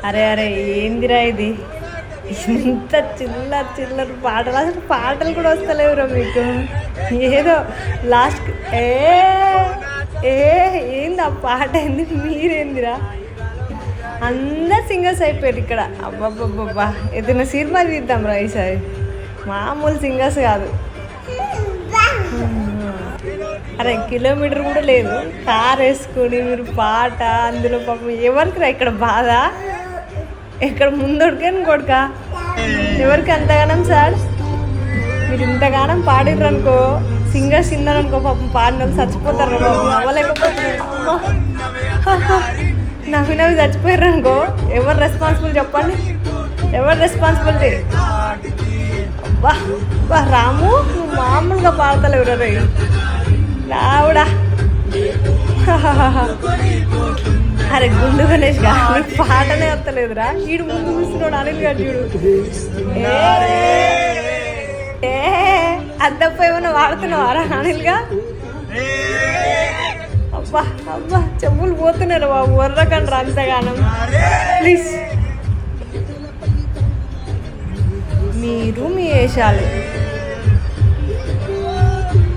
అరే అరే ఏందిరా ఇది, ఇంత చిల్లర చిల్లర పాటలు, అసలు పాటలు కూడా వస్తలేవురా మీకు. ఏదో లాస్ట్ ఏంది ఆ పాట, ఏంది మీరేందిరా, అందరు సింగర్స్ అయిపోయారు ఇక్కడ. అబ్బాబ్బాబ్బా, ఏదైనా సినిమా తీద్దాం రా ఈసారి, మామూలు సింగర్స్ కాదు. అరే కిలోమీటర్ కూడా లేదు, కార్ వేసుకొని మీరు పాట, అందులో పాపం ఎవరికి రా ఇక్కడ బాధ, ఇక్కడ ముందొడికని కొడుక ఎవరికి అంతగానం సార్. మీరు ఇంతగానం పాడిర్రు అనుకో, సింగర్స్ విన్నారనుకో, పాపం పాడిన వాళ్ళు చచ్చిపోతారు బాబు, నవ్వలేకపోతున్నారు. నవ్వి చచ్చిపోయారు అనుకో, ఎవరు రెస్పాన్సిబుల్ చెప్పండి, ఎవరు రెస్పాన్సిబిలిటీ? అబ్బా బా రాము, నువ్వు మామూలుగా పాడతలేవు రే రావుడా. అరే గుండు గణేష్ గా నీకు పాటనే వస్తలేదురా, వీడు ముందు కూర్చున్నాడు అనిల్ గారు చూడు. అద్దప్ప ఏమన్నా వాడుతున్నావారా అనిల్గా? అబ్బా అబ్బా చెప్పులు పోతున్నారు బాబు, వర్రకండ్రా అంతగానం ప్లీజ్. మీరు మీ వేషాలు